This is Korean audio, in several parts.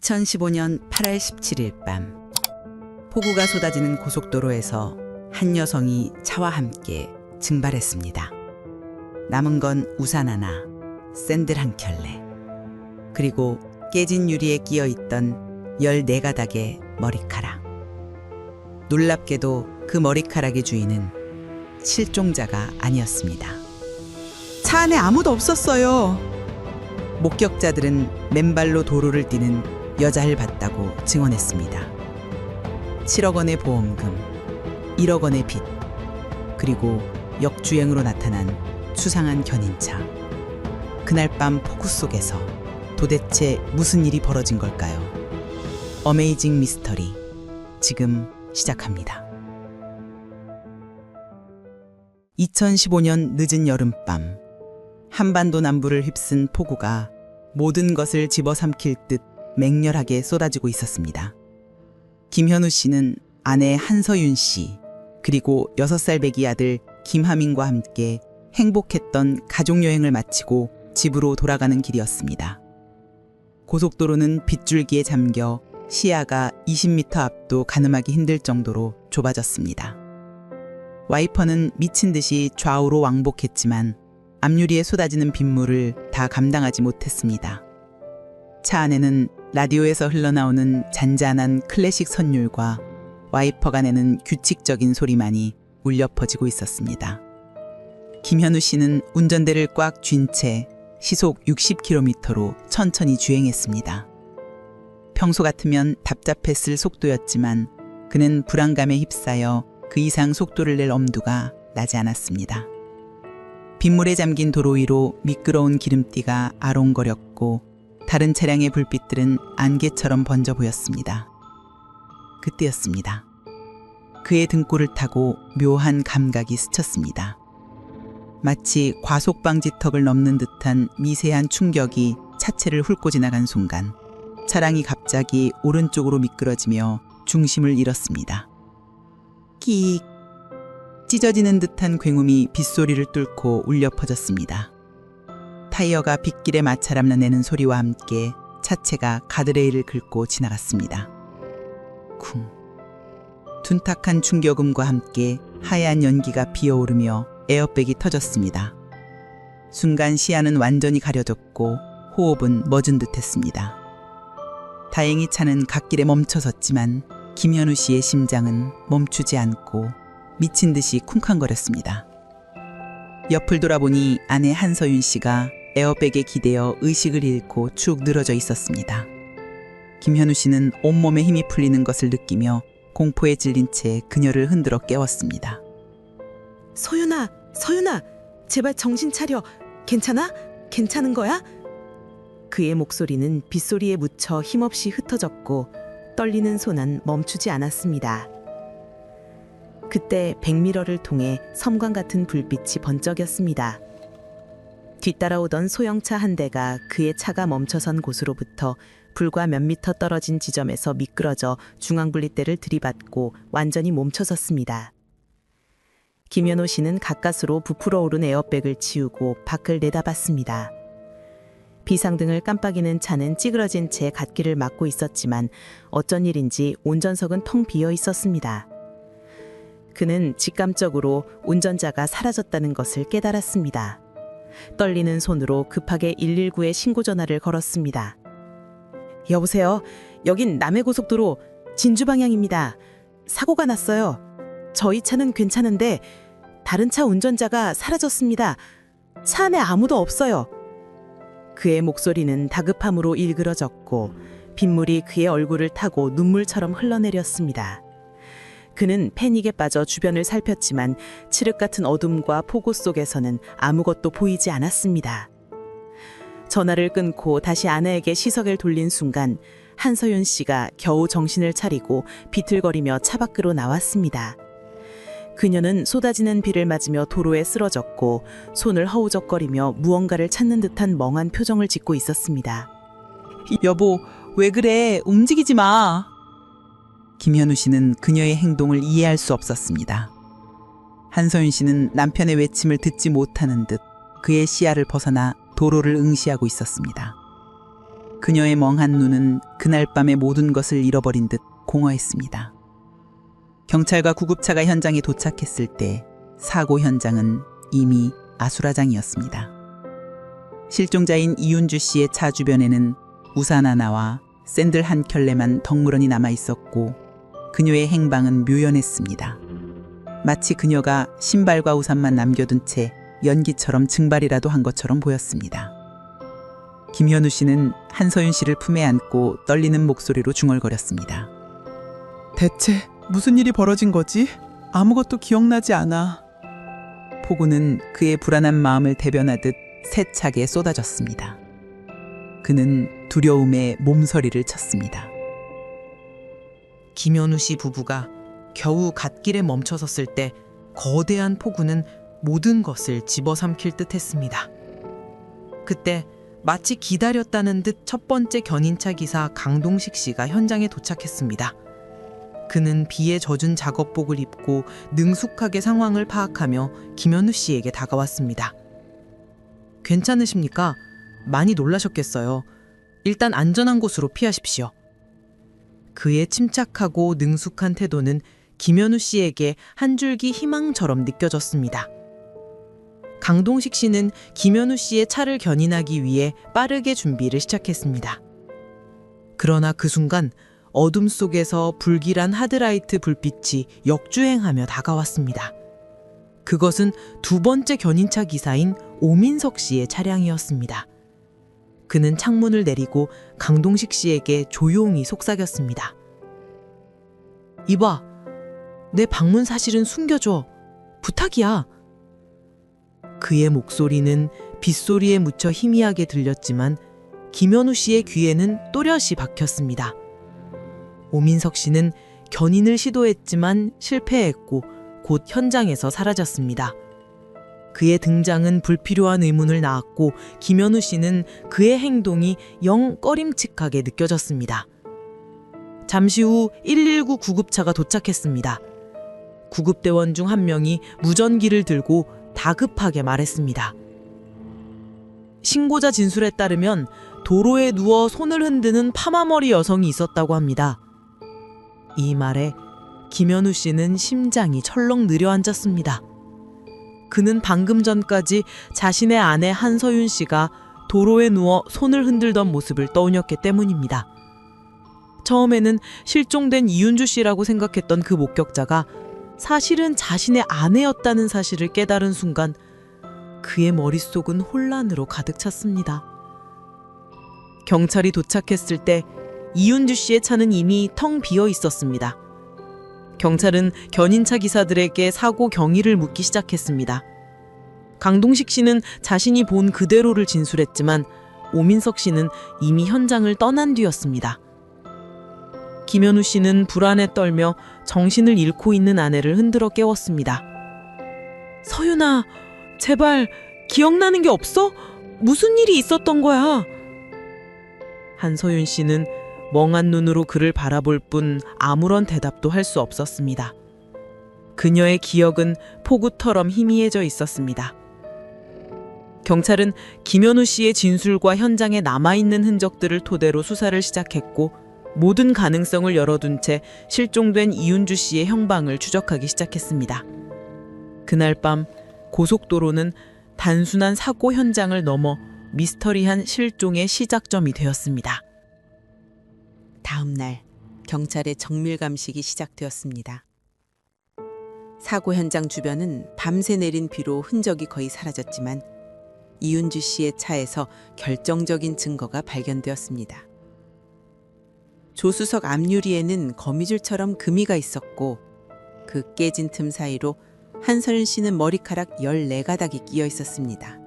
2015년 8월 17일 밤 폭우가 쏟아지는 고속도로에서 한 여성이 차와 함께 증발했습니다. 남은 건 우산 하나, 샌들 한 켤레, 그리고 깨진 유리에 끼어있던 14가닥의 머리카락. 놀랍게도 그 머리카락의 주인은 실종자가 아니었습니다. 차 안에 아무도 없었어요. 목격자들은 맨발로 도로를 뛰는 여자를 봤다고 증언했습니다. 7억 원의 보험금, 1억 원의 빚, 그리고 역주행으로 나타난 수상한 견인차. 그날 밤 폭우 속에서 도대체 무슨 일이 벌어진 걸까요? 어메이징 미스터리, 지금 시작합니다. 2015년 늦은 여름밤, 한반도 남부를 휩쓴 폭우가 모든 것을 집어삼킬 듯 맹렬하게 쏟아지고 있었습니다. 김현우 씨는 아내 한서윤 씨, 그리고 6살 배기 아들 김하민과 함께 행복했던 가족여행을 마치고 집으로 돌아가는 길이었습니다. 고속도로는 빗줄기에 잠겨 시야가 20m 앞도 가늠하기 힘들 정도로 좁아졌습니다. 와이퍼는 미친 듯이 좌우로 왕복했지만 앞유리에 쏟아지는 빗물을 다 감당하지 못했습니다. 차 안에는 라디오에서 흘러나오는 잔잔한 클래식 선율과 와이퍼가 내는 규칙적인 소리만이 울려 퍼지고 있었습니다. 김현우 씨는 운전대를 꽉 쥔 채 시속 60km로 천천히 주행했습니다. 평소 같으면 답답했을 속도였지만 그는 불안감에 휩싸여 그 이상 속도를 낼 엄두가 나지 않았습니다. 빗물에 잠긴 도로 위로 미끄러운 기름띠가 아롱거렸고 다른 차량의 불빛들은 안개처럼 번져 보였습니다. 그때였습니다. 그의 등골을 타고 묘한 감각이 스쳤습니다. 마치 과속방지턱을 넘는 듯한 미세한 충격이 차체를 훑고 지나간 순간 차량이 갑자기 오른쪽으로 미끄러지며 중심을 잃었습니다. 끼익! 찢어지는 듯한 굉음이 빗소리를 뚫고 울려 퍼졌습니다. 타이어가 빗길에 마찰하며 내는 소리와 함께 차체가 가드레일을 긁고 지나갔습니다. 쿵! 둔탁한 충격음과 함께 하얀 연기가 피어오르며 에어백이 터졌습니다. 순간 시야는 완전히 가려졌고 호흡은 멎은 듯했습니다. 다행히 차는 갓길에 멈춰섰지만 김현우 씨의 심장은 멈추지 않고 미친 듯이 쿵쾅거렸습니다. 옆을 돌아보니 아내 한서윤 씨가 에어백에 기대어 의식을 잃고 축 늘어져 있었습니다. 김현우 씨는 온몸에 힘이 풀리는 것을 느끼며 공포에 질린 채 그녀를 흔들어 깨웠습니다. 서윤아, 서윤아, 제발 정신 차려. 괜찮아? 괜찮은 거야? 그의 목소리는 빗소리에 묻혀 힘없이 흩어졌고 떨리는 손은 멈추지 않았습니다. 그때 백미러를 통해 섬광 같은 불빛이 번쩍였습니다. 뒤따라오던 소형차 한 대가 그의 차가 멈춰선 곳으로부터 불과 몇 미터 떨어진 지점에서 미끄러져 중앙분리대를 들이받고 완전히 멈춰섰습니다. 김현우 씨는 가까스로 부풀어 오른 에어백을 치우고 밖을 내다봤습니다. 비상등을 깜빡이는 차는 찌그러진 채 갓길을 막고 있었지만 어쩐 일인지 운전석은 텅 비어 있었습니다. 그는 직감적으로 운전자가 사라졌다는 것을 깨달았습니다. 떨리는 손으로 급하게 119에 신고 전화를 걸었습니다. 여보세요? 여긴 남해고속도로 진주 방향입니다. 사고가 났어요. 저희 차는 괜찮은데 다른 차 운전자가 사라졌습니다. 차 안에 아무도 없어요. 그의 목소리는 다급함으로 일그러졌고 빗물이 그의 얼굴을 타고 눈물처럼 흘러내렸습니다. 그는 패닉에 빠져 주변을 살폈지만 칠흑 같은 어둠과 폭우 속에서는 아무것도 보이지 않았습니다. 전화를 끊고 다시 아내에게 시선을 돌린 순간 한서윤 씨가 겨우 정신을 차리고 비틀거리며 차 밖으로 나왔습니다. 그녀는 쏟아지는 비를 맞으며 도로에 쓰러졌고 손을 허우적거리며 무언가를 찾는 듯한 멍한 표정을 짓고 있었습니다. 여보, 왜 그래? 움직이지 마! 김현우 씨는 그녀의 행동을 이해할 수 없었습니다. 한서윤 씨는 남편의 외침을 듣지 못하는 듯 그의 시야를 벗어나 도로를 응시하고 있었습니다. 그녀의 멍한 눈은 그날 밤의 모든 것을 잃어버린 듯 공허했습니다. 경찰과 구급차가 현장에 도착했을 때 사고 현장은 이미 아수라장이었습니다. 실종자인 이윤주 씨의 차 주변에는 우산 하나와 샌들 한 켤레만 덩그러니 남아 있었고 그녀의 행방은 묘연했습니다. 마치 그녀가 신발과 우산만 남겨둔 채 연기처럼 증발이라도 한 것처럼 보였습니다. 김현우 씨는 한서윤 씨를 품에 안고 떨리는 목소리로 중얼거렸습니다. 대체 무슨 일이 벌어진 거지? 아무것도 기억나지 않아. 폭우는 그의 불안한 마음을 대변하듯 세차게 쏟아졌습니다. 그는 두려움에 몸서리를 쳤습니다. 김현우 씨 부부가 겨우 갓길에 멈춰섰을 때 거대한 폭우는 모든 것을 집어삼킬 듯했습니다. 그때 마치 기다렸다는 듯 첫 번째 견인차 기사 강동식 씨가 현장에 도착했습니다. 그는 비에 젖은 작업복을 입고 능숙하게 상황을 파악하며 김현우 씨에게 다가왔습니다. 괜찮으십니까? 많이 놀라셨겠어요. 일단 안전한 곳으로 피하십시오. 그의 침착하고 능숙한 태도는 김현우 씨에게 한 줄기 희망처럼 느껴졌습니다. 강동식 씨는 김현우 씨의 차를 견인하기 위해 빠르게 준비를 시작했습니다. 그러나 그 순간 어둠 속에서 불길한 하드라이트 불빛이 역주행하며 다가왔습니다. 그것은 두 번째 견인차 기사인 오민석 씨의 차량이었습니다. 그는 창문을 내리고 강동식 씨에게 조용히 속삭였습니다. 이봐, 내 방문 사실은 숨겨줘. 부탁이야. 그의 목소리는 빗소리에 묻혀 희미하게 들렸지만 김현우 씨의 귀에는 또렷이 박혔습니다. 오민석 씨는 견인을 시도했지만 실패했고 곧 현장에서 사라졌습니다. 그의 등장은 불필요한 의문을 낳았고 김현우 씨는 그의 행동이 영 꺼림칙하게 느껴졌습니다. 잠시 후 119 구급차가 도착했습니다. 구급대원 중 한 명이 무전기를 들고 다급하게 말했습니다. 신고자 진술에 따르면 도로에 누워 손을 흔드는 파마머리 여성이 있었다고 합니다. 이 말에 김현우 씨는 심장이 철렁 느려앉았습니다. 그는 방금 전까지 자신의 아내 한서윤 씨가 도로에 누워 손을 흔들던 모습을 떠올렸기 때문입니다. 처음에는 실종된 이윤주 씨라고 생각했던 그 목격자가 사실은 자신의 아내였다는 사실을 깨달은 순간 그의 머릿속은 혼란으로 가득 찼습니다. 경찰이 도착했을 때 이윤주 씨의 차는 이미 텅 비어 있었습니다. 경찰은 견인차 기사들에게 사고 경위를 묻기 시작했습니다. 강동식 씨는 자신이 본 그대로를 진술했지만 오민석 씨는 이미 현장을 떠난 뒤였습니다. 김현우 씨는 불안에 떨며 정신을 잃고 있는 아내를 흔들어 깨웠습니다. 서윤아, 제발 기억나는 게 없어? 무슨 일이 있었던 거야? 한서윤 씨는 멍한 눈으로 그를 바라볼 뿐 아무런 대답도 할 수 없었습니다. 그녀의 기억은 폭우처럼 희미해져 있었습니다. 경찰은 김현우 씨의 진술과 현장에 남아있는 흔적들을 토대로 수사를 시작했고 모든 가능성을 열어둔 채 실종된 이윤주 씨의 형방을 추적하기 시작했습니다. 그날 밤 고속도로는 단순한 사고 현장을 넘어 미스터리한 실종의 시작점이 되었습니다. 다음 날 경찰의 정밀 감식이 시작되었습니다. 사고 현장 주변은 밤새 내린 비로 흔적이 거의 사라졌지만 이윤주 씨의 차에서 결정적인 증거가 발견되었습니다. 조수석 앞유리에는 거미줄처럼 금이가 있었고 그 깨진 틈 사이로 한서윤 씨는 머리카락 14가닥이 끼어 있었습니다.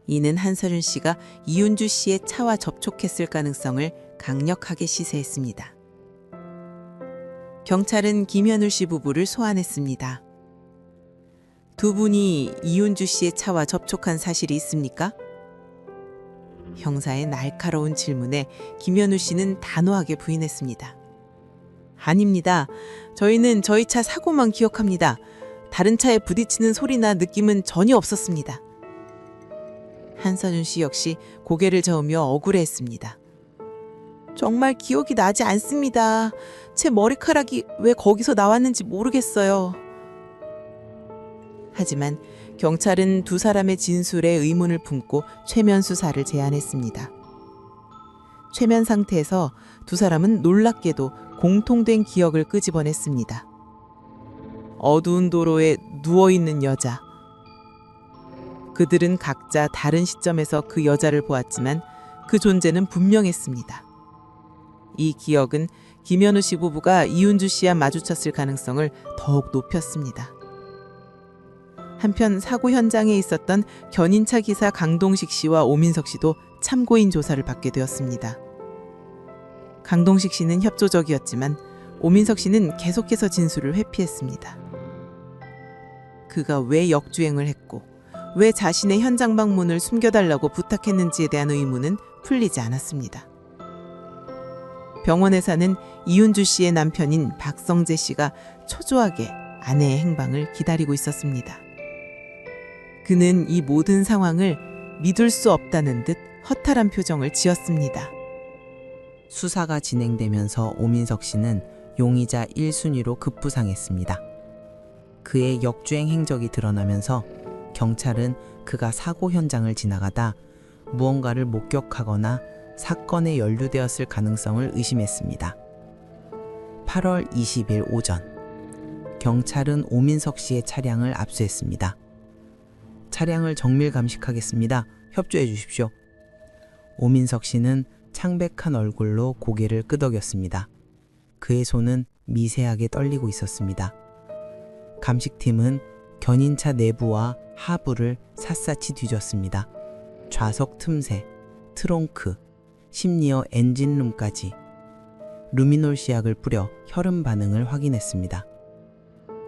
이는 한서윤 씨가 이윤주 씨의 차와 접촉했을 가능성을 강력하게 시사했습니다. 경찰은 김현우 씨 부부를 소환했습니다. 두 분이 이윤주 씨의 차와 접촉한 사실이 있습니까? 형사의 날카로운 질문에 김현우 씨는 단호하게 부인했습니다. 아닙니다. 저희는 저희 차 사고만 기억합니다. 다른 차에 부딪히는 소리나 느낌은 전혀 없었습니다. 한서준 씨 역시 고개를 저으며 억울해했습니다. 정말 기억이 나지 않습니다. 제 머리카락이 왜 거기서 나왔는지 모르겠어요. 하지만 경찰은 두 사람의 진술에 의문을 품고 최면 수사를 제안했습니다. 최면 상태에서 두 사람은 놀랍게도 공통된 기억을 끄집어냈습니다. 어두운 도로에 누워있는 여자. 그들은 각자 다른 시점에서 그 여자를 보았지만 그 존재는 분명했습니다. 이 기억은 김현우 씨 부부가 이윤주 씨와 마주쳤을 가능성을 더욱 높였습니다. 한편 사고 현장에 있었던 견인차 기사 강동식 씨와 오민석 씨도 참고인 조사를 받게 되었습니다. 강동식 씨는 협조적이었지만 오민석 씨는 계속해서 진술을 회피했습니다. 그가 왜 역주행을 했고 왜 자신의 현장 방문을 숨겨달라고 부탁했는지에 대한 의문은 풀리지 않았습니다. 병원에 사는 이윤주 씨의 남편인 박성재 씨가 초조하게 아내의 행방을 기다리고 있었습니다. 그는 이 모든 상황을 믿을 수 없다는 듯 허탈한 표정을 지었습니다. 수사가 진행되면서 오민석 씨는 용의자 1순위로 급부상했습니다. 그의 역주행 행적이 드러나면서 경찰은 그가 사고 현장을 지나가다 무언가를 목격하거나 사건에 연루되었을 가능성을 의심했습니다. 8월 20일 오전, 경찰은 오민석 씨의 차량을 압수했습니다. 차량을 정밀 감식하겠습니다. 협조해 주십시오. 오민석 씨는 창백한 얼굴로 고개를 끄덕였습니다. 그의 손은 미세하게 떨리고 있었습니다. 감식팀은 견인차 내부와 하부를 샅샅이 뒤졌습니다. 좌석 틈새, 트렁크, 심리어 엔진룸까지 루미놀 시약을 뿌려 혈흔 반응을 확인했습니다.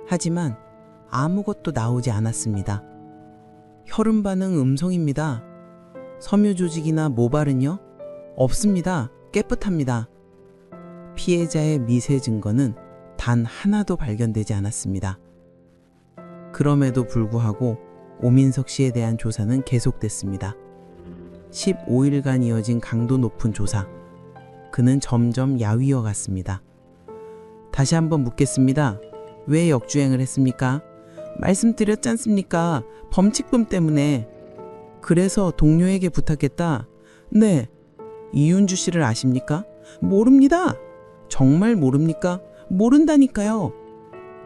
하지만 아무것도 나오지 않았습니다. 혈흔 반응 음성입니다. 섬유 조직이나 모발은요? 없습니다. 깨끗합니다. 피해자의 미세 증거는 단 하나도 발견되지 않았습니다. 그럼에도 불구하고 오민석 씨에 대한 조사는 계속됐습니다. 15일간 이어진 강도 높은 조사. 그는 점점 야위어 갔습니다. 다시 한번 묻겠습니다. 왜 역주행을 했습니까? 말씀드렸지 않습니까? 범칙금 때문에. 그래서 동료에게 부탁했다. 네. 이윤주 씨를 아십니까? 모릅니다. 정말 모릅니까? 모른다니까요.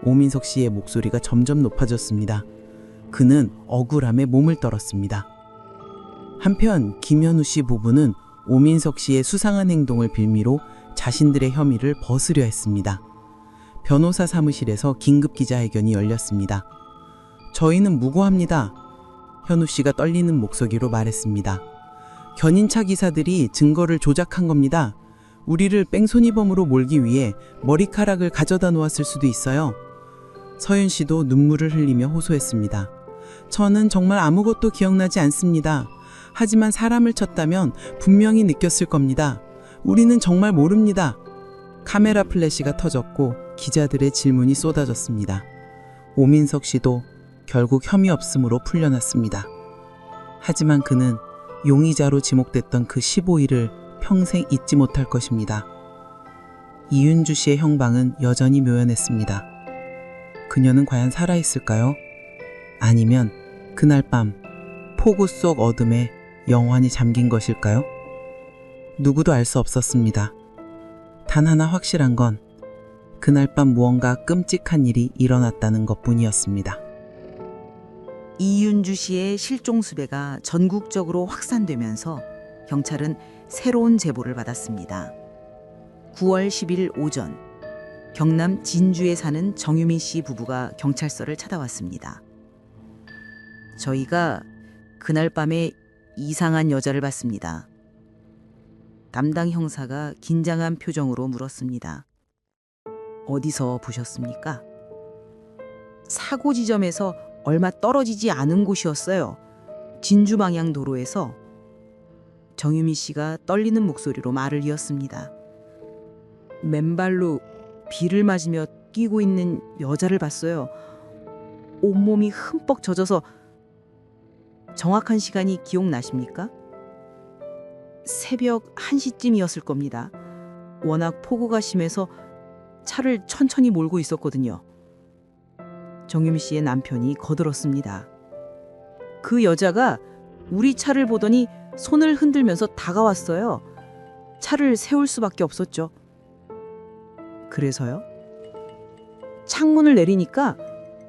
오민석 씨의 목소리가 점점 높아졌습니다. 그는 억울함에 몸을 떨었습니다. 한편 김현우 씨 부부는 오민석 씨의 수상한 행동을 빌미로 자신들의 혐의를 벗으려 했습니다. 변호사 사무실에서 긴급 기자회견이 열렸습니다. 저희는 무고합니다. 현우 씨가 떨리는 목소리로 말했습니다. 견인차 기사들이 증거를 조작한 겁니다. 우리를 뺑소니범으로 몰기 위해 머리카락을 가져다 놓았을 수도 있어요. 서윤 씨도 눈물을 흘리며 호소했습니다. 저는 정말 아무것도 기억나지 않습니다. 하지만 사람을 쳤다면 분명히 느꼈을 겁니다. 우리는 정말 모릅니다. 카메라 플래시가 터졌고 기자들의 질문이 쏟아졌습니다. 오민석 씨도 결국 혐의 없음으로 풀려났습니다. 하지만 그는 용의자로 지목됐던 그 15일을 평생 잊지 못할 것입니다. 이윤주 씨의 형방은 여전히 묘연했습니다. 그녀는 과연 살아있을까요? 아니면 그날 밤 폭우 속 어둠에 영원히 잠긴 것일까요? 누구도 알 수 없었습니다. 단 하나 확실한 건 그날 밤 무언가 끔찍한 일이 일어났다는 것뿐이었습니다. 이윤주 씨의 실종 수배가 전국적으로 확산되면서 경찰은 새로운 제보를 받았습니다. 9월 10일 오전, 경남 진주에 사는 정유민 씨 부부가 경찰서를 찾아왔습니다. 저희가 그날 밤에 이상한 여자를 봤습니다. 담당 형사가 긴장한 표정으로 물었습니다. 어디서 보셨습니까? 사고 지점에서 얼마 떨어지지 않은 곳이었어요. 진주 방향 도로에서. 정유미 씨가 떨리는 목소리로 말을 이었습니다. 맨발로 비를 맞으며 뛰고 있는 여자를 봤어요. 온몸이 흠뻑 젖어서 정확한 시간이 기억나십니까? 새벽 1시쯤이었을 겁니다. 워낙 폭우가 심해서 차를 천천히 몰고 있었거든요. 정유미 씨의 남편이 거들었습니다. 그 여자가 우리 차를 보더니 손을 흔들면서 다가왔어요. 차를 세울 수밖에 없었죠. 그래서요? 창문을 내리니까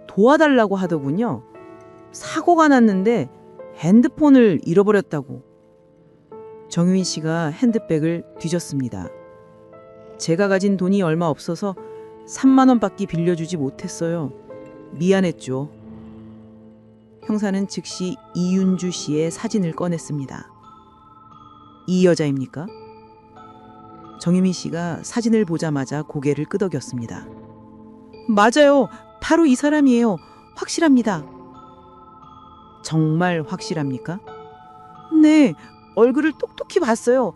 도와달라고 하더군요. 사고가 났는데 핸드폰을 잃어버렸다고. 정유인 씨가 핸드백을 뒤졌습니다. 제가 가진 돈이 얼마 없어서 3만 원밖에 빌려주지 못했어요. 미안했죠. 형사는 즉시 이윤주 씨의 사진을 꺼냈습니다. 이 여자입니까? 정유미 씨가 사진을 보자마자 고개를 끄덕였습니다. 맞아요. 바로 이 사람이에요. 확실합니다. 정말 확실합니까? 네, 얼굴을 똑똑히 봤어요.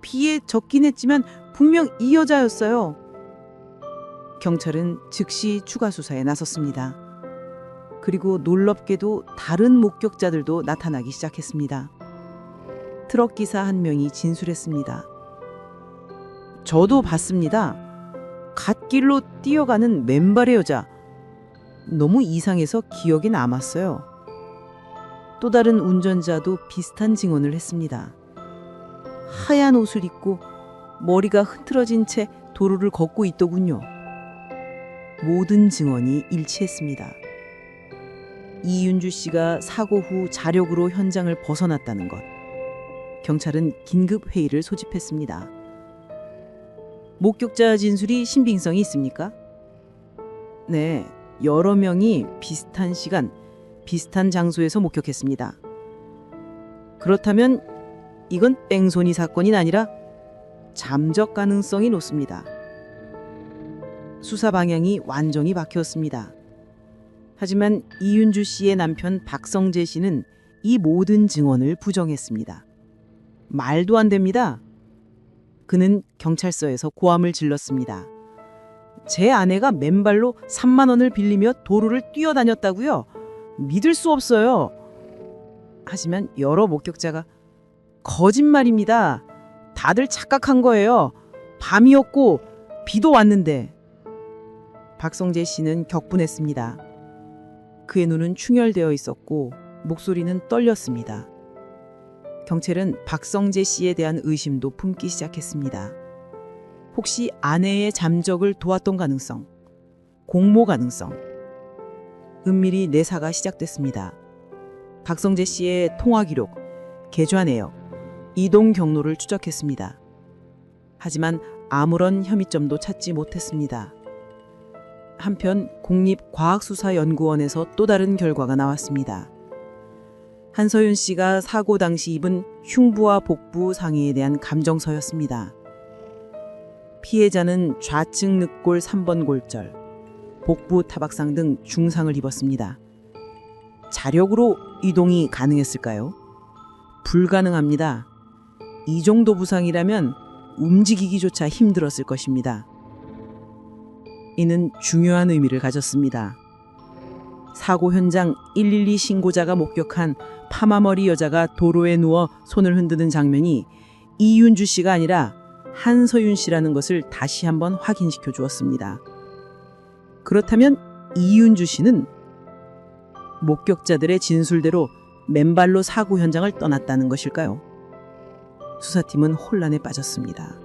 비에 젖긴 했지만 분명 이 여자였어요. 경찰은 즉시 추가 수사에 나섰습니다. 그리고 놀랍게도 다른 목격자들도 나타나기 시작했습니다. 트럭 기사 한 명이 진술했습니다. 저도 봤습니다. 갓길로 뛰어가는 맨발의 여자. 너무 이상해서 기억에 남았어요. 또 다른 운전자도 비슷한 증언을 했습니다. 하얀 옷을 입고 머리가 흐트러진 채 도로를 걷고 있더군요. 모든 증언이 일치했습니다. 이윤주 씨가 사고 후 자력으로 현장을 벗어났다는 것. 경찰은 긴급 회의를 소집했습니다. 목격자 진술이 신빙성이 있습니까? 네, 여러 명이 비슷한 시간, 비슷한 장소에서 목격했습니다. 그렇다면 이건 뺑소니 사건이 아니라 잠적 가능성이 높습니다. 수사 방향이 완전히 바뀌었습니다. 하지만 이윤주 씨의 남편 박성재 씨는 이 모든 증언을 부정했습니다. 말도 안 됩니다. 그는 경찰서에서 고함을 질렀습니다. 제 아내가 맨발로 3만 원을 빌리며 도로를 뛰어다녔다고요? 믿을 수 없어요. 하지만 여러 목격자가 거짓말입니다. 다들 착각한 거예요. 밤이었고 비도 왔는데. 박성재 씨는 격분했습니다. 그의 눈은 충혈되어 있었고 목소리는 떨렸습니다. 경찰은 박성재 씨에 대한 의심도 품기 시작했습니다. 혹시 아내의 잠적을 도왔던 가능성, 공모 가능성. 은밀히 내사가 시작됐습니다. 박성재 씨의 통화 기록, 계좌 내역, 이동 경로를 추적했습니다. 하지만 아무런 혐의점도 찾지 못했습니다. 한편 국립과학수사연구원에서 또 다른 결과가 나왔습니다. 한서윤 씨가 사고 당시 입은 흉부와 복부 상해에 대한 감정서였습니다. 피해자는 좌측 늑골 3번 골절, 복부 타박상 등 중상을 입었습니다. 자력으로 이동이 가능했을까요? 불가능합니다. 이 정도 부상이라면 움직이기조차 힘들었을 것입니다. 이는 중요한 의미를 가졌습니다. 사고 현장 112 신고자가 목격한 파마머리 여자가 도로에 누워 손을 흔드는 장면이 이윤주 씨가 아니라 한서윤 씨라는 것을 다시 한번 확인시켜 주었습니다. 그렇다면 이윤주 씨는 목격자들의 진술대로 맨발로 사고 현장을 떠났다는 것일까요? 수사팀은 혼란에 빠졌습니다.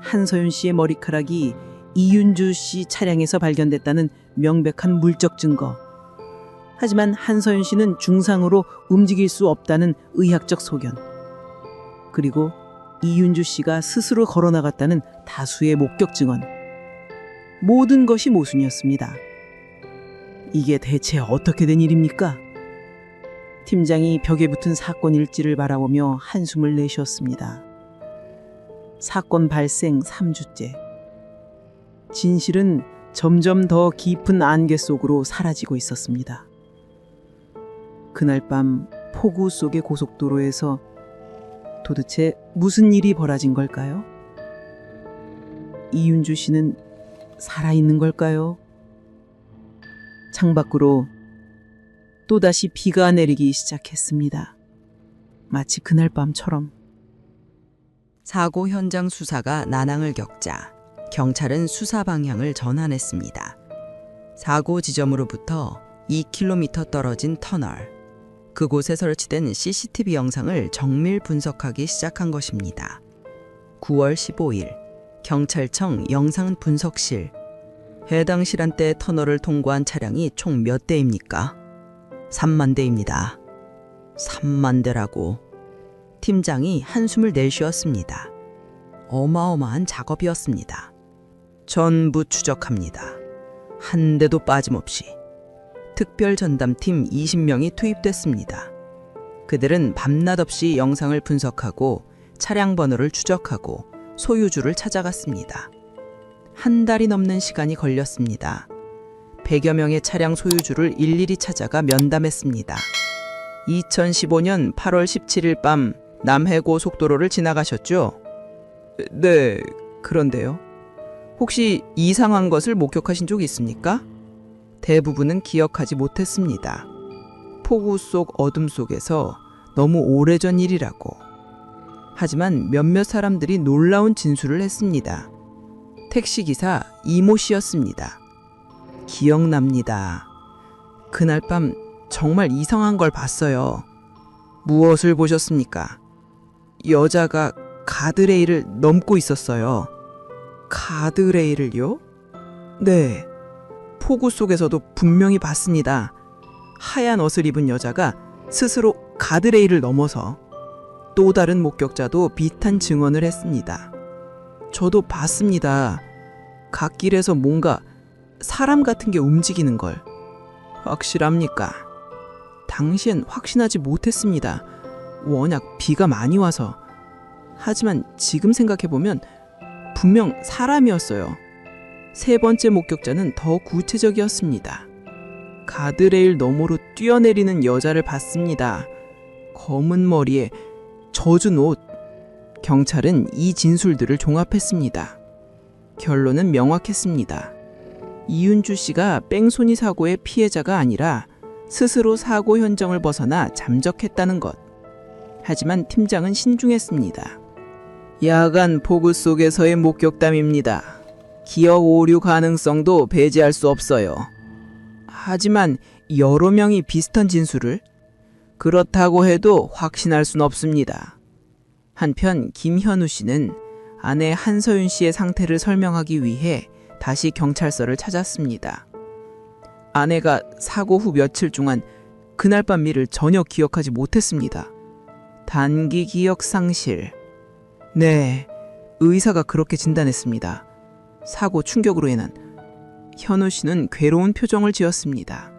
한서윤 씨의 머리카락이 이윤주 씨 차량에서 발견됐다는 명백한 물적 증거. 하지만 한서윤 씨는 중상으로 움직일 수 없다는 의학적 소견. 그리고 이윤주 씨가 스스로 걸어나갔다는 다수의 목격 증언. 모든 것이 모순이었습니다. 이게 대체 어떻게 된 일입니까? 팀장이 벽에 붙은 사건 일지를 바라보며 한숨을 내쉬었습니다. 사건 발생 3주째. 진실은 점점 더 깊은 안개 속으로 사라지고 있었습니다. 그날 밤 폭우 속의 고속도로에서 도대체 무슨 일이 벌어진 걸까요? 이윤주 씨는 살아있는 걸까요? 창밖으로 또다시 비가 내리기 시작했습니다. 마치 그날 밤처럼. 사고 현장 수사가 난항을 겪자 경찰은 수사 방향을 전환했습니다. 사고 지점으로부터 2km 떨어진 터널, 그곳에 설치된 CCTV 영상을 정밀 분석하기 시작한 것입니다. 9월 15일 경찰청 영상분석실. 해당 시간대에 터널을 통과한 차량이 총 몇 대입니까? 3만 대입니다. 3만 대라고. 팀장이 한숨을 내쉬었습니다. 어마어마한 작업이었습니다. 전부 추적합니다. 한 대도 빠짐없이. 특별전담팀 20명이 투입됐습니다. 그들은 밤낮 없이 영상을 분석하고 차량 번호를 추적하고 소유주를 찾아갔습니다. 한 달이 넘는 시간이 걸렸습니다. 100여 명의 차량 소유주를 일일이 찾아가 면담했습니다. 2015년 8월 17일 밤 남해고속도로를 지나가셨죠? 네, 그런데요. 혹시 이상한 것을 목격하신 적 있습니까? 대부분은 기억하지 못했습니다. 폭우 속 어둠 속에서 너무 오래전 일이라고. 하지만 몇몇 사람들이 놀라운 진술을 했습니다. 택시기사 이모 씨였습니다. 기억납니다. 그날 밤 정말 이상한 걸 봤어요. 무엇을 보셨습니까? 여자가 가드레일을 넘고 있었어요. 가드레일을요? 네. 폭우 속에서도 분명히 봤습니다. 하얀 옷을 입은 여자가 스스로 가드레일을 넘어서. 또 다른 목격자도 비슷한 증언을 했습니다. 저도 봤습니다. 갓길에서 뭔가 사람 같은 게 움직이는 걸. 확실합니까? 당시엔 확신하지 못했습니다. 워낙 비가 많이 와서. 하지만 지금 생각해보면 분명 사람이었어요. 세 번째 목격자는 더 구체적이었습니다. 가드레일 너머로 뛰어내리는 여자를 봤습니다. 검은 머리에 젖은 옷. 경찰은 이 진술들을 종합했습니다. 결론은 명확했습니다. 이윤주 씨가 뺑소니 사고의 피해자가 아니라 스스로 사고 현장을 벗어나 잠적했다는 것. 하지만 팀장은 신중했습니다. 야간 폭우 속에서의 목격담입니다. 기억 오류 가능성도 배제할 수 없어요. 하지만 여러 명이 비슷한 진술을? 그렇다고 해도 확신할 순 없습니다. 한편 김현우 씨는 아내 한서윤 씨의 상태를 설명하기 위해 다시 경찰서를 찾았습니다. 아내가 사고 후 며칠 동안 그날 밤 일을 전혀 기억하지 못했습니다. 단기 기억 상실. 네, 의사가 그렇게 진단했습니다. 사고 충격으로 인한. 현우 씨는 괴로운 표정을 지었습니다.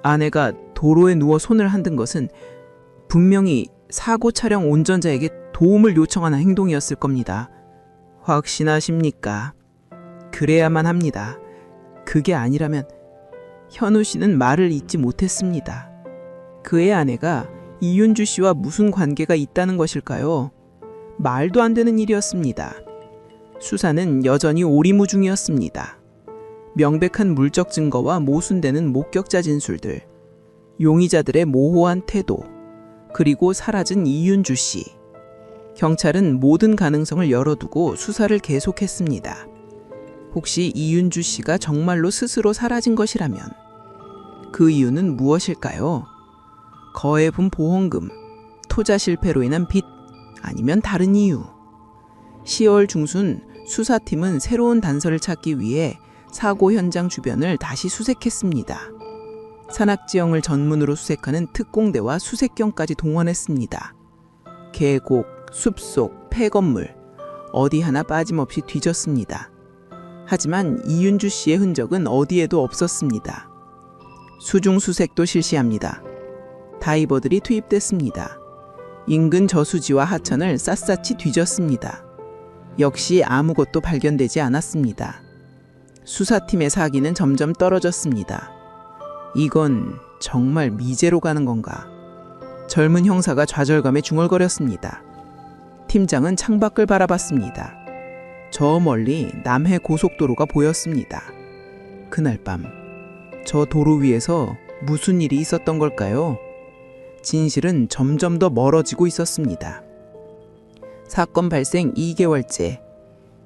아내가 도로에 누워 손을 흔든 것은 분명히 사고 차량 운전자에게 도움을 요청하는 행동이었을 겁니다. 확신하십니까? 그래야만 합니다. 그게 아니라면. 현우 씨는 말을 잇지 못했습니다. 그의 아내가 이윤주 씨와 무슨 관계가 있다는 것일까요? 말도 안 되는 일이었습니다. 수사는 여전히 오리무중이었습니다. 명백한 물적 증거와 모순되는 목격자 진술들, 용의자들의 모호한 태도, 그리고 사라진 이윤주 씨. 경찰은 모든 가능성을 열어두고 수사를 계속했습니다. 혹시 이윤주 씨가 정말로 스스로 사라진 것이라면 그 이유는 무엇일까요? 거액분 보험금, 투자 실패로 인한 빚, 아니면 다른 이유. 10월 중순 수사팀은 새로운 단서를 찾기 위해 사고 현장 주변을 다시 수색했습니다. 산악지형을 전문으로 수색하는 특공대와 수색경까지 동원했습니다. 계곡, 숲속, 폐건물, 어디 하나 빠짐없이 뒤졌습니다. 하지만 이윤주 씨의 흔적은 어디에도 없었습니다. 수중 수색도 실시합니다. 다이버들이 투입됐습니다. 인근 저수지와 하천을 샅샅이 뒤졌습니다. 역시 아무것도 발견되지 않았습니다. 수사팀의 사기는 점점 떨어졌습니다. 이건 정말 미제로 가는 건가? 젊은 형사가 좌절감에 중얼거렸습니다. 팀장은 창밖을 바라봤습니다. 저 멀리 남해 고속도로가 보였습니다. 그날 밤, 저 도로 위에서 무슨 일이 있었던 걸까요? 진실은 점점 더 멀어지고 있었습니다. 사건 발생 2개월째,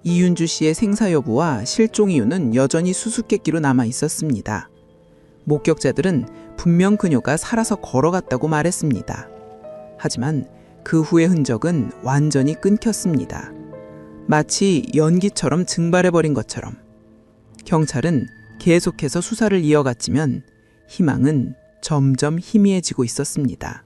이윤주 씨의 생사 여부와 실종 이유는 여전히 수수께끼로 남아 있었습니다. 목격자들은 분명 그녀가 살아서 걸어갔다고 말했습니다. 하지만 그 후의 흔적은 완전히 끊겼습니다. 마치 연기처럼 증발해버린 것처럼. 경찰은 계속해서 수사를 이어갔지만 희망은 점점 희미해지고 있었습니다.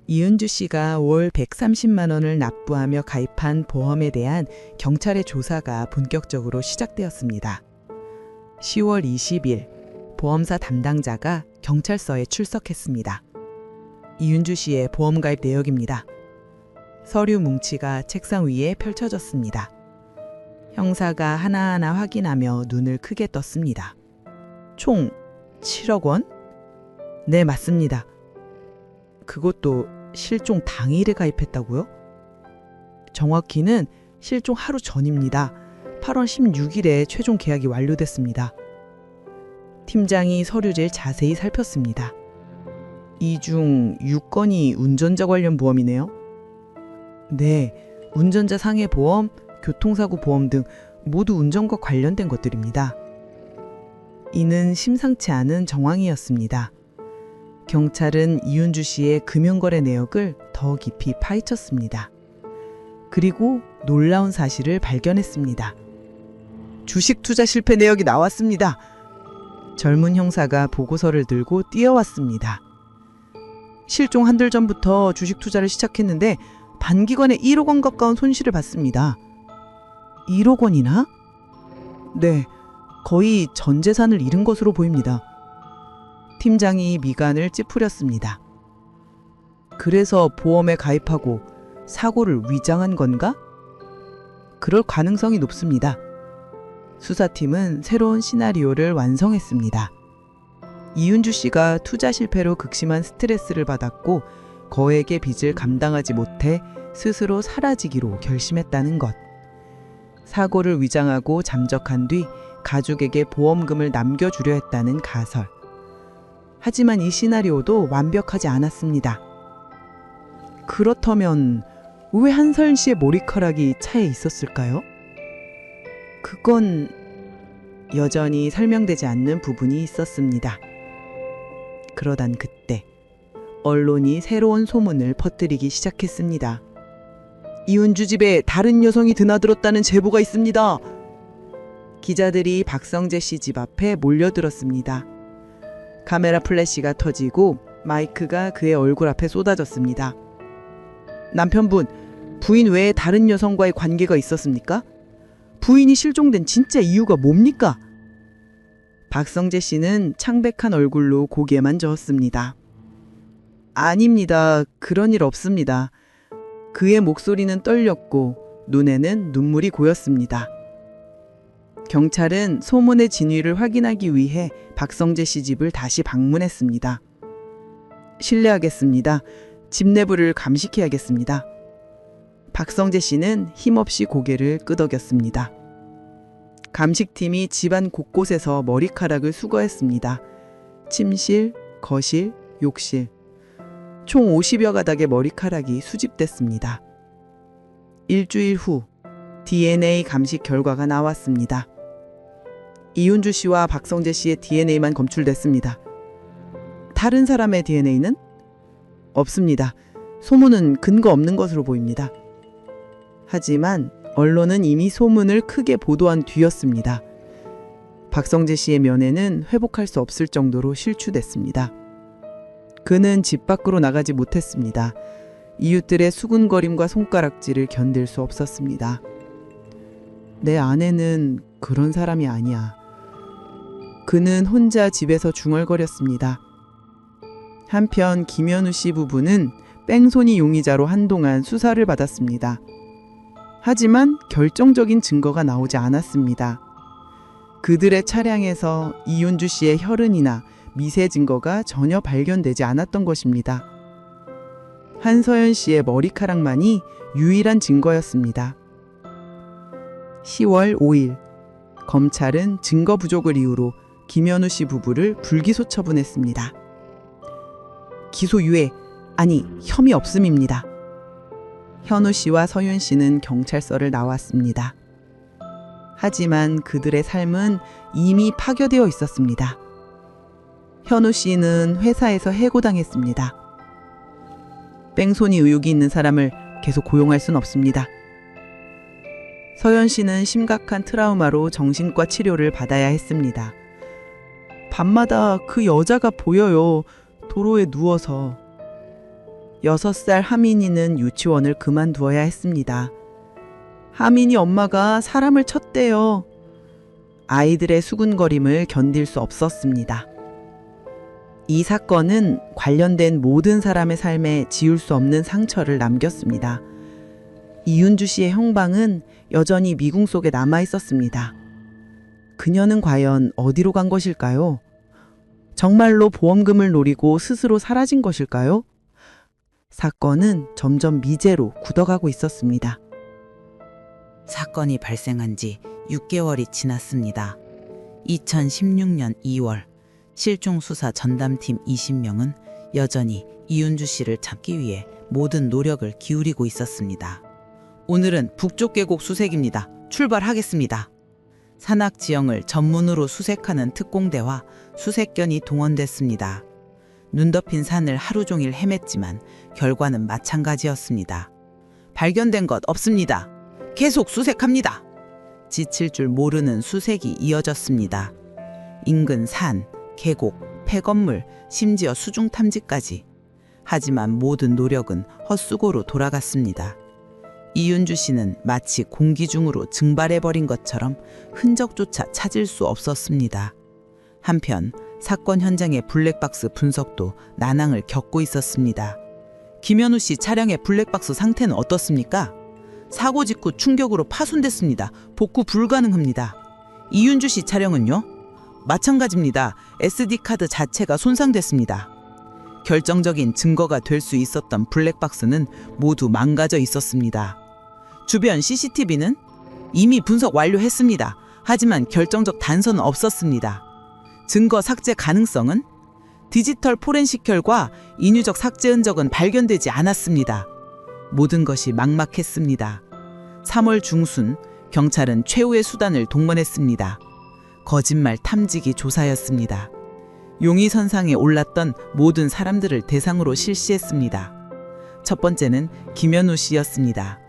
이은주 씨가 월 130만 원을 납부하며 가입한 보험에 대한 경찰의 조사가 본격적으로 시작되었습니다. 10월 20일 보험사 담당자가 경찰서에 출석했습니다. 이윤주 씨의 보험 가입 내역입니다. 서류 뭉치가 책상 위에 펼쳐졌습니다. 형사가 하나하나 확인하며 눈을 크게 떴습니다. 총 7억 원? 네, 맞습니다. 그것도 실종 당일에 가입했다고요? 정확히는 실종 하루 전입니다. 8월 16일에 최종 계약이 완료됐습니다. 팀장이 서류를 자세히 살폈습니다. 이 중 6건이 운전자 관련 보험이네요. 네, 운전자 상해 보험, 교통사고 보험 등 모두 운전과 관련된 것들입니다. 이는 심상치 않은 정황이었습니다. 경찰은 이윤주 씨의 금융거래 내역을 더 깊이 파헤쳤습니다. 그리고 놀라운 사실을 발견했습니다. 주식 투자 실패 내역이 나왔습니다. 젊은 형사가 보고서를 들고 뛰어왔습니다. 실종 한달 전부터 주식 투자를 시작했는데 단기간에 1억 원 가까운 손실을 봤습니다. 1억 원이나? 네, 거의 전 재산을 잃은 것으로 보입니다. 팀장이 미간을 찌푸렸습니다. 그래서 보험에 가입하고 사고를 위장한 건가? 그럴 가능성이 높습니다. 수사팀은 새로운 시나리오를 완성했습니다. 이윤주 씨가 투자 실패로 극심한 스트레스를 받았고 거액의 빚을 감당하지 못해 스스로 사라지기로 결심했다는 것. 사고를 위장하고 잠적한 뒤 가족에게 보험금을 남겨주려 했다는 가설. 하지만 이 시나리오도 완벽하지 않았습니다. 그렇다면 왜 한서연 씨의 머리카락이 차에 있었을까요? 그건 여전히 설명되지 않는 부분이 있었습니다. 그러던 그때 언론이 새로운 소문을 퍼뜨리기 시작했습니다. 이윤주 집에 다른 여성이 드나들었다는 제보가 있습니다. 기자들이 박성재 씨 집 앞에 몰려들었습니다. 카메라 플래시가 터지고 마이크가 그의 얼굴 앞에 쏟아졌습니다. 남편분, 부인 외에 다른 여성과의 관계가 있었습니까? 부인이 실종된 진짜 이유가 뭡니까? 박성재 씨는 창백한 얼굴로 고개만 저었습니다. 아닙니다. 그런 일 없습니다. 그의 목소리는 떨렸고 눈에는 눈물이 고였습니다. 경찰은 소문의 진위를 확인하기 위해 박성재 씨 집을 다시 방문했습니다. 실례하겠습니다. 집 내부를 감식해야겠습니다. 박성재 씨는 힘없이 고개를 끄덕였습니다. 감식팀이 집안 곳곳에서 머리카락을 수거했습니다. 침실, 거실, 욕실. 총 50여 가닥의 머리카락이 수집됐습니다. 일주일 후 DNA 감식 결과가 나왔습니다. 이윤주 씨와 박성재 씨의 DNA만 검출됐습니다. 다른 사람의 DNA는? 없습니다. 소문은 근거 없는 것으로 보입니다. 하지만 언론은 이미 소문을 크게 보도한 뒤였습니다. 박성재 씨의 면회는 회복할 수 없을 정도로 실추됐습니다. 그는 집 밖으로 나가지 못했습니다. 이웃들의 수군거림과 손가락질을 견딜 수 없었습니다. 내 아내는 그런 사람이 아니야. 그는 혼자 집에서 중얼거렸습니다. 한편 김현우 씨 부부는 뺑소니 용의자로 한동안 수사를 받았습니다. 하지만 결정적인 증거가 나오지 않았습니다. 그들의 차량에서 이윤주 씨의 혈흔이나 미세 증거가 전혀 발견되지 않았던 것입니다. 한서연 씨의 머리카락만이 유일한 증거였습니다. 10월 5일 검찰은 증거 부족을 이유로 김현우 씨 부부를 불기소 처분했습니다. 기소 유예, 아니 혐의 없음입니다. 현우 씨와 서윤 씨는 경찰서를 나왔습니다. 하지만 그들의 삶은 이미 파괴되어 있었습니다. 현우 씨는 회사에서 해고당했습니다. 뺑소니 의혹이 있는 사람을 계속 고용할 순 없습니다. 서연 씨는 심각한 트라우마로 정신과 치료를 받아야 했습니다. 밤마다 그 여자가 보여요. 도로에 누워서. 6살 하민이는 유치원을 그만두어야 했습니다. 하민이 엄마가 사람을 쳤대요. 아이들의 수군거림을 견딜 수 없었습니다. 이 사건은 관련된 모든 사람의 삶에 지울 수 없는 상처를 남겼습니다. 이윤주 씨의 형방은 여전히 미궁 속에 남아 있었습니다. 그녀는 과연 어디로 간 것일까요? 정말로 보험금을 노리고 스스로 사라진 것일까요? 사건은 점점 미제로 굳어가고 있었습니다. 사건이 발생한 지 6개월이 지났습니다. 2016년 2월 실종수사 전담팀 20명은 여전히 이윤주 씨를 찾기 위해 모든 노력을 기울이고 있었습니다. 오늘은 북쪽 계곡 수색입니다. 출발하겠습니다. 산악 지형을 전문으로 수색하는 특공대와 수색견이 동원됐습니다. 눈 덮인 산을 하루 종일 헤맸지만 결과는 마찬가지였습니다. 발견된 것 없습니다. 계속 수색합니다. 지칠 줄 모르는 수색이 이어졌습니다. 인근 산, 계곡, 폐건물, 심지어 수중 탐지까지. 하지만 모든 노력은 헛수고로 돌아갔습니다. 이윤주 씨는 마치 공기 중으로 증발해버린 것처럼 흔적조차 찾을 수 없었습니다. 한편 사건 현장의 블랙박스 분석도 난항을 겪고 있었습니다. 김현우 씨 차량의 블랙박스 상태는 어떻습니까? 사고 직후 충격으로 파손됐습니다. 복구 불가능합니다. 이윤주 씨 차량은요? 마찬가지입니다. SD카드 자체가 손상됐습니다. 결정적인 증거가 될 수 있었던 블랙박스는 모두 망가져 있었습니다. 주변 CCTV는 이미 분석 완료했습니다. 하지만 결정적 단서는 없었습니다. 증거 삭제 가능성은? 디지털 포렌식 결과 인유적 삭제 흔적은 발견되지 않았습니다. 모든 것이 막막했습니다. 3월 중순 경찰은 최후의 수단을 동원했습니다. 거짓말 탐지기 조사였습니다. 용의선상에 올랐던 모든 사람들을 대상으로 실시했습니다. 첫 번째는 김현우 씨였습니다.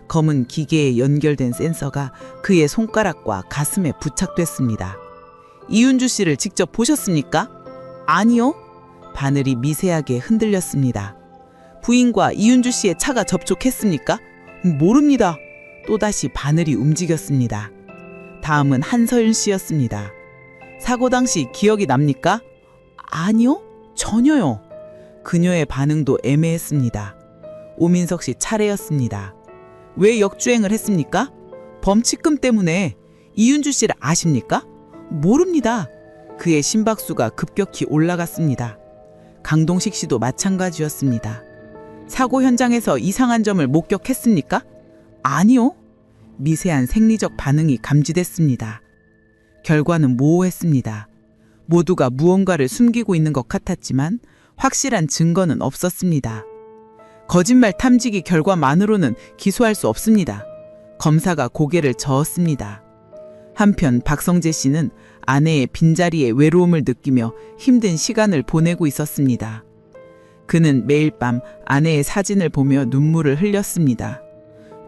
검은 기계에 연결된 센서가 그의 손가락과 가슴에 부착됐습니다. 이윤주 씨를 직접 보셨습니까? 아니요. 바늘이 미세하게 흔들렸습니다. 부인과 이윤주 씨의 차가 접촉했습니까? 모릅니다. 또다시 바늘이 움직였습니다. 다음은 한서윤 씨였습니다. 사고 당시 기억이 납니까? 아니요. 전혀요. 그녀의 반응도 애매했습니다. 오민석 씨 차례였습니다. 왜 역주행을 했습니까? 범칙금 때문에. 이윤주 씨를 아십니까? 모릅니다. 그의 심박수가 급격히 올라갔습니다. 강동식 씨도 마찬가지였습니다. 사고 현장에서 이상한 점을 목격했습니까? 아니요. 미세한 생리적 반응이 감지됐습니다. 결과는 모호했습니다. 모두가 무언가를 숨기고 있는 것 같았지만 확실한 증거는 없었습니다. 거짓말 탐지기 결과만으로는 기소할 수 없습니다. 검사가 고개를 저었습니다. 한편 박성재 씨는 아내의 빈자리에 외로움을 느끼며 힘든 시간을 보내고 있었습니다. 그는 매일 밤 아내의 사진을 보며 눈물을 흘렸습니다.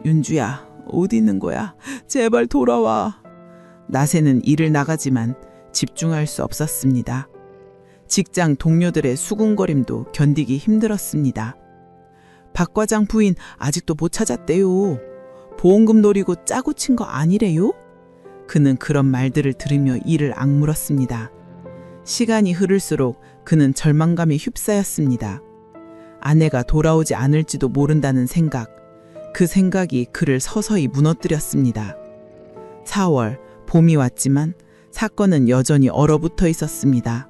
윤주야, 어디 있는 거야? 제발 돌아와. 낮에는 일을 나가지만 집중할 수 없었습니다. 직장 동료들의 수군거림도 견디기 힘들었습니다. 박 과장 부인 아직도 못 찾았대요. 보험금 노리고 짜고 친 거 아니래요? 그는 그런 말들을 들으며 이를 악물었습니다. 시간이 흐를수록 그는 절망감에 휩싸였습니다. 아내가 돌아오지 않을지도 모른다는 생각, 그 생각이 그를 서서히 무너뜨렸습니다. 4월, 봄이 왔지만 사건은 여전히 얼어붙어 있었습니다.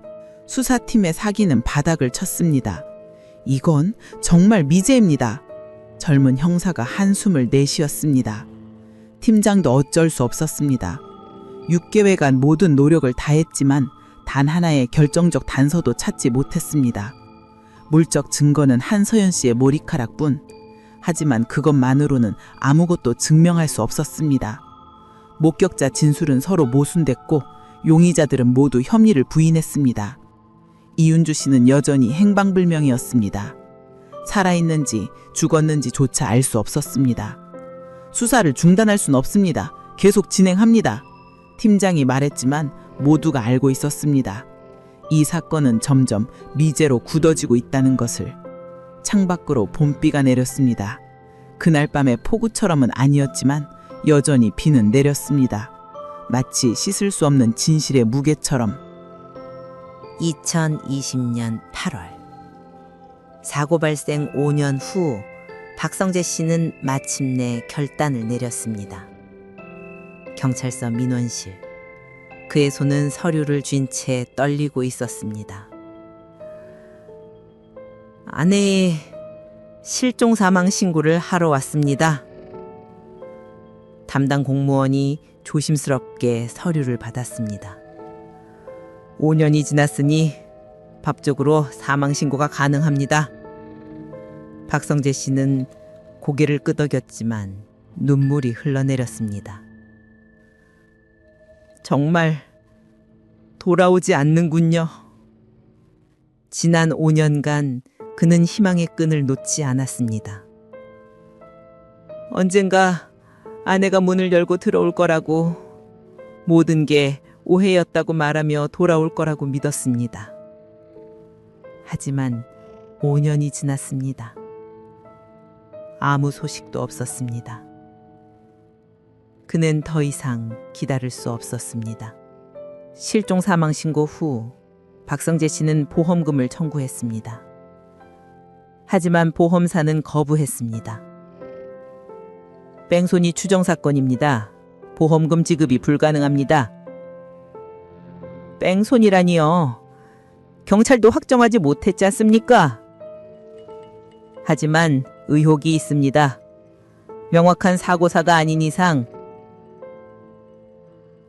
수사팀의 사기는 바닥을 쳤습니다. 이건 정말 미제입니다. 젊은 형사가 한숨을 내쉬었습니다. 팀장도 어쩔 수 없었습니다. 6개월간 모든 노력을 다했지만 단 하나의 결정적 단서도 찾지 못했습니다. 물적 증거는 한서연 씨의 머리카락뿐. 하지만 그것만으로는 아무것도 증명할 수 없었습니다. 목격자 진술은 서로 모순됐고 용의자들은 모두 혐의를 부인했습니다. 이윤주 씨는 여전히 행방불명이었습니다. 살아있는지 죽었는지조차 알 수 없었습니다. 수사를 중단할 순 없습니다. 계속 진행합니다. 팀장이 말했지만 모두가 알고 있었습니다. 이 사건은 점점 미제로 굳어지고 있다는 것을. 창밖으로 봄비가 내렸습니다. 그날 밤의 폭우처럼은 아니었지만 여전히 비는 내렸습니다. 마치 씻을 수 없는 진실의 무게처럼. 2020년 8월. 사고 발생 5년 후 박성재 씨는 마침내 결단을 내렸습니다. 경찰서 민원실. 그의 손은 서류를 쥔 채 떨리고 있었습니다. 아내의 실종 사망 신고를 하러 왔습니다. 담당 공무원이 조심스럽게 서류를 받았습니다. 5년이 지났으니 법적으로 사망 신고가 가능합니다. 박성재 씨는 고개를 끄덕였지만 눈물이 흘러내렸습니다. 정말 돌아오지 않는군요. 지난 5년간 그는 희망의 끈을 놓지 않았습니다. 언젠가 아내가 문을 열고 들어올 거라고, 모든 게 오해였다고 말하며 돌아올 거라고 믿었습니다. 하지만 5년이 지났습니다. 아무 소식도 없었습니다. 그는 더 이상 기다릴 수 없었습니다. 실종 사망 신고 후 박성재 씨는 보험금을 청구했습니다. 하지만 보험사는 거부했습니다. 뺑소니 추정 사건입니다. 보험금 지급이 불가능합니다. 뺑소니라니요. 경찰도 확정하지 못했지 않습니까? 하지만 의혹이 있습니다. 명확한 사고사가 아닌 이상.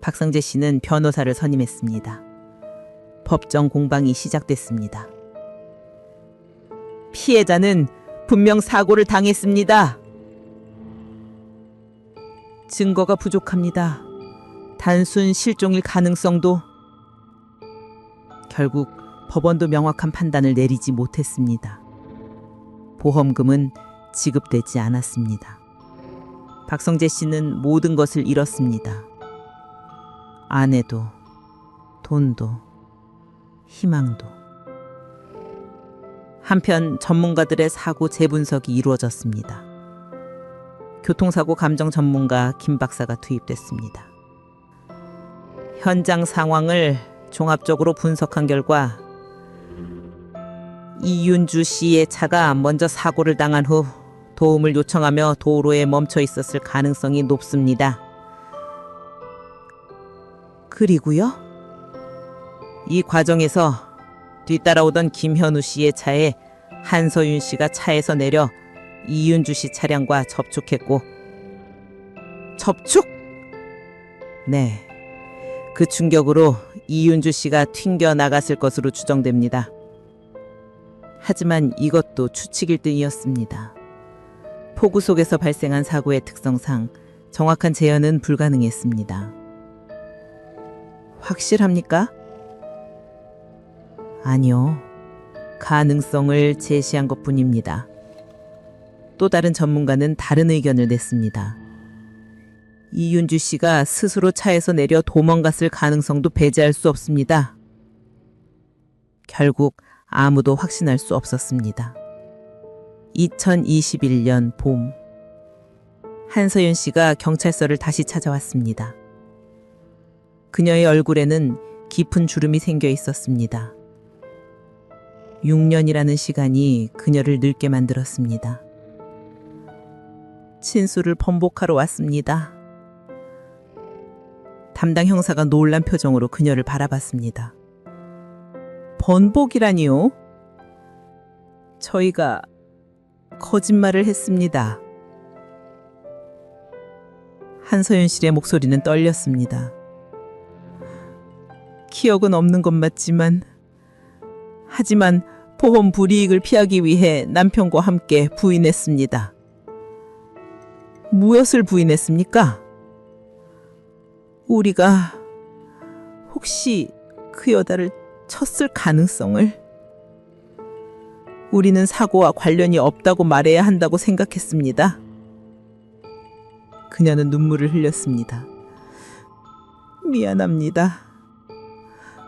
박성재 씨는 변호사를 선임했습니다. 법정 공방이 시작됐습니다. 피해자는 분명 사고를 당했습니다. 증거가 부족합니다. 단순 실종일 가능성도. 결국 법원도 명확한 판단을 내리지 못했습니다. 보험금은 지급되지 않았습니다. 박성재 씨는 모든 것을 잃었습니다. 아내도, 돈도, 희망도. 한편 전문가들의 사고 재분석이 이루어졌습니다. 교통사고 감정 전문가 김 박사가 투입됐습니다. 현장 상황을 종합적으로 분석한 결과 이윤주 씨의 차가 먼저 사고를 당한 후 도움을 요청하며 도로에 멈춰 있었을 가능성이 높습니다. 그리고요? 이 과정에서 뒤따라오던 김현우 씨의 차에 한서윤 씨가 차에서 내려 이윤주 씨 차량과 접촉했고, 접촉? 네. 그 충격으로 이윤주 씨가 튕겨 나갔을 것으로 추정됩니다. 하지만 이것도 추측일 뿐이었습니다. 폭우 속에서 발생한 사고의 특성상 정확한 재현은 불가능했습니다. 확실합니까? 아니요. 가능성을 제시한 것뿐입니다. 또 다른 전문가는 다른 의견을 냈습니다. 이윤주 씨가 스스로 차에서 내려 도망갔을 가능성도 배제할 수 없습니다. 결국 아무도 확신할 수 없었습니다. 2021년 봄, 한서윤 씨가 경찰서를 다시 찾아왔습니다. 그녀의 얼굴에는 깊은 주름이 생겨 있었습니다. 6년이라는 시간이 그녀를 늙게 만들었습니다. 진술을 번복하러 왔습니다. 담당 형사가 놀란 표정으로 그녀를 바라봤습니다. 번복이라니요? 저희가 거짓말을 했습니다. 한서윤 씨의 목소리는 떨렸습니다. 기억은 없는 것 맞지만 하지만 보험 불이익을 피하기 위해 남편과 함께 부인했습니다. 무엇을 부인했습니까? 우리가 혹시 그 여자를 쳤을 가능성을? 우리는 사고와 관련이 없다고 말해야 한다고 생각했습니다. 그녀는 눈물을 흘렸습니다. 미안합니다.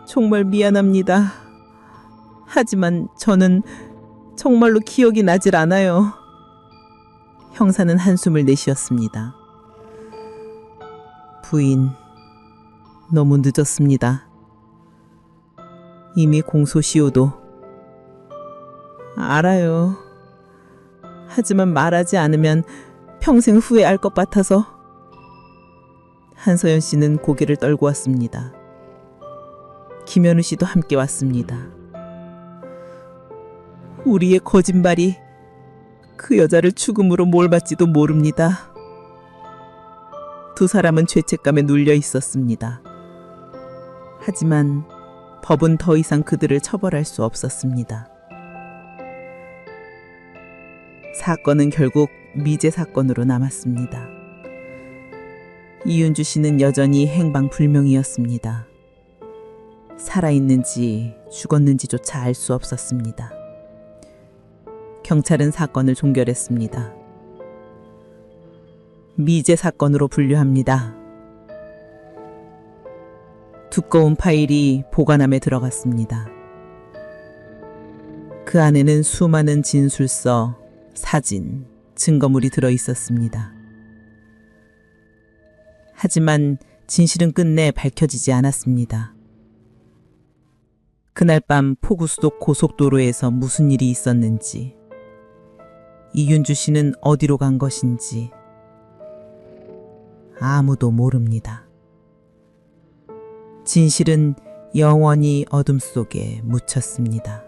정말 미안합니다. 하지만 저는 정말로 기억이 나질 않아요. 형사는 한숨을 내쉬었습니다. 부인, 너무 늦었습니다. 이미 공소시효도. 알아요. 하지만 말하지 않으면 평생 후회할 것 같아서. 한서연 씨는 고개를 떨고 왔습니다. 김현우 씨도 함께 왔습니다. 우리의 거짓말이 그 여자를 죽음으로 몰았지도 모릅니다. 두 사람은 죄책감에 눌려 있었습니다. 하지만 법은 더 이상 그들을 처벌할 수 없었습니다. 사건은 결국 미제 사건으로 남았습니다. 이윤주 씨는 여전히 행방불명이었습니다. 살아있는지 죽었는지조차 알 수 없었습니다. 경찰은 사건을 종결했습니다. 미제 사건으로 분류합니다. 두꺼운 파일이 보관함에 들어갔습니다. 그 안에는 수많은 진술서, 사진, 증거물이 들어 있었습니다. 하지만 진실은 끝내 밝혀지지 않았습니다. 그날 밤 포구수도 고속도로에서 무슨 일이 있었는지, 이윤주 씨는 어디로 간 것인지 아무도 모릅니다. 진실은 영원히 어둠 속에 묻혔습니다.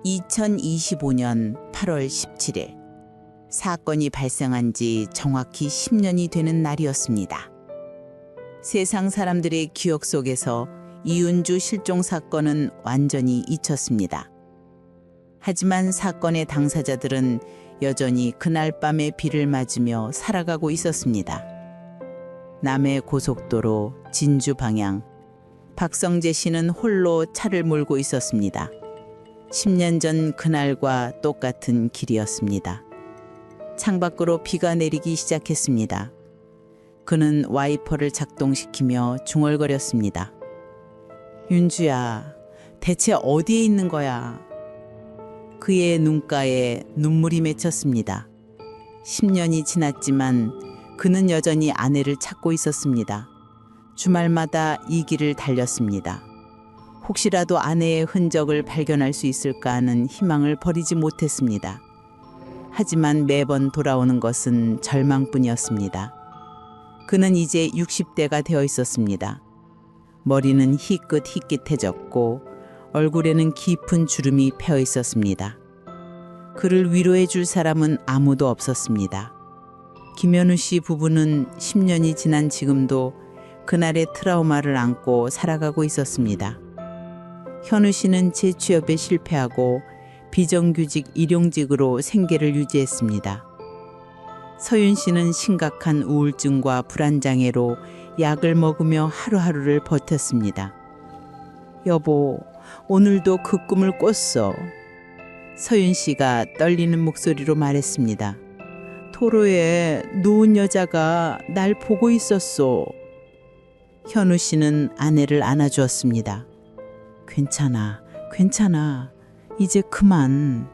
2025년 8월 17일 사건이 발생한 지 정확히 10년이 되는 날이었습니다. 세상 사람들의 기억 속에서 이윤주 실종 사건은 완전히 잊혔습니다. 하지만 사건의 당사자들은 여전히 그날 밤의 비를 맞으며 살아가고 있었습니다. 남해 고속도로 진주 방향, 박성재 씨는 홀로 차를 몰고 있었습니다. 10년 전 그날과 똑같은 길이었습니다. 창밖으로 비가 내리기 시작했습니다. 그는 와이퍼를 작동시키며 중얼거렸습니다. 윤주야, 대체 어디에 있는 거야? 그의 눈가에 눈물이 맺혔습니다. 10년이 지났지만 그는 여전히 아내를 찾고 있었습니다. 주말마다 이 길을 달렸습니다. 혹시라도 아내의 흔적을 발견할 수 있을까 하는 희망을 버리지 못했습니다. 하지만 매번 돌아오는 것은 절망뿐이었습니다. 그는 이제 60대가 되어 있었습니다. 머리는 희끗희끗해졌고 얼굴에는 깊은 주름이 펴 있었습니다. 그를 위로해 줄 사람은 아무도 없었습니다. 김현우 씨 부부는 10년이 지난 지금도 그날의 트라우마를 안고 살아가고 있었습니다. 현우 씨는 재취업에 실패하고 비정규직 일용직으로 생계를 유지했습니다. 서윤 씨는 심각한 우울증과 불안장애로 약을 먹으며 하루하루를 버텼습니다. 여보, 오늘도 그 꿈을 꿨어. 서윤 씨가 떨리는 목소리로 말했습니다. 도로에 누운 여자가 날 보고 있었어. 현우 씨는 아내를 안아주었습니다. 괜찮아, 괜찮아. 이제 그만.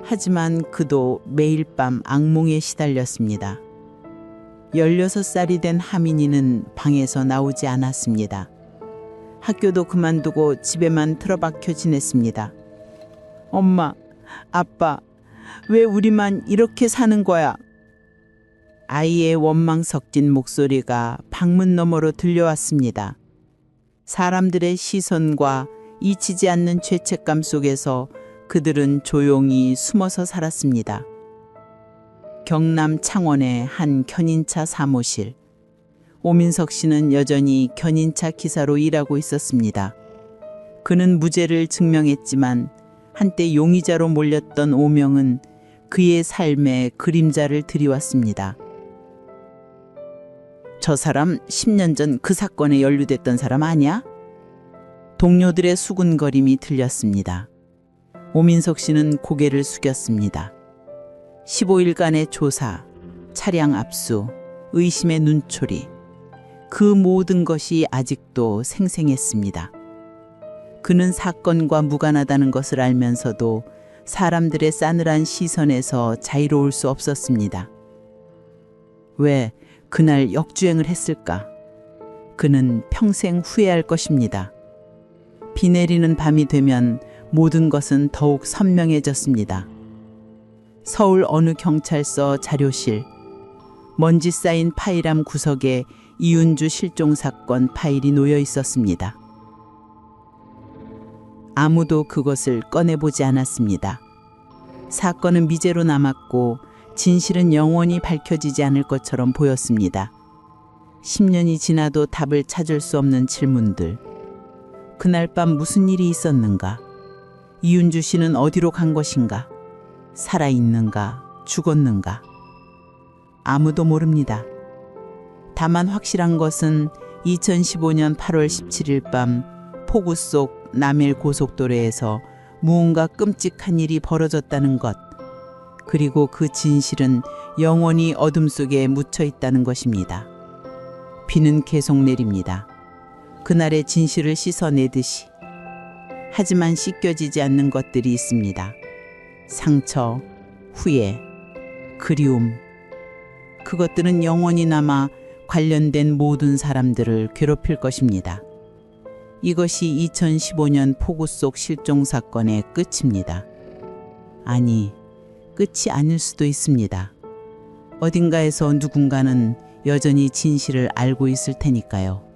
하지만 그도 매일 밤 악몽에 시달렸습니다. 16살이 된 하민이는 방에서 나오지 않았습니다. 학교도 그만두고 집에만 틀어박혀 지냈습니다. 엄마, 아빠, 왜 우리만 이렇게 사는 거야? 아이의 원망 섞인 목소리가 방문 너머로 들려왔습니다. 사람들의 시선과 잊히지 않는 죄책감 속에서 그들은 조용히 숨어서 살았습니다. 경남 창원의 한 견인차 사무실. 오민석 씨는 여전히 견인차 기사로 일하고 있었습니다. 그는 무죄를 증명했지만 한때 용의자로 몰렸던 오명은 그의 삶에 그림자를 들이왔습니다. 저 사람 10년 전 그 사건에 연루됐던 사람 아니야? 동료들의 수군거림이 들렸습니다. 오민석 씨는 고개를 숙였습니다. 15일간의 조사, 차량 압수, 의심의 눈초리, 그 모든 것이 아직도 생생했습니다. 그는 사건과 무관하다는 것을 알면서도 사람들의 싸늘한 시선에서 자유로울 수 없었습니다. 왜 그날 역주행을 했을까? 그는 평생 후회할 것입니다. 비 내리는 밤이 되면 모든 것은 더욱 선명해졌습니다. 서울 어느 경찰서 자료실, 먼지 쌓인 파일함 구석에 이윤주 실종 사건 파일이 놓여 있었습니다. 아무도 그것을 꺼내보지 않았습니다. 사건은 미제로 남았고 진실은 영원히 밝혀지지 않을 것처럼 보였습니다. 10년이 지나도 답을 찾을 수 없는 질문들. 그날 밤 무슨 일이 있었는가? 이윤주 씨는 어디로 간 것인가? 살아있는가? 죽었는가? 아무도 모릅니다. 다만 확실한 것은 2015년 8월 17일 밤 폭우 속 남일 고속도로에서 무언가 끔찍한 일이 벌어졌다는 것, 그리고 그 진실은 영원히 어둠 속에 묻혀 있다는 것입니다. 비는 계속 내립니다. 그날의 진실을 씻어내듯이. 하지만 씻겨지지 않는 것들이 있습니다. 상처, 후회, 그리움. 그것들은 영원히 남아 관련된 모든 사람들을 괴롭힐 것입니다. 이것이 2015년 폭우 속 실종 사건의 끝입니다. 아니, 끝이 아닐 수도 있습니다. 어딘가에서 누군가는 여전히 진실을 알고 있을 테니까요.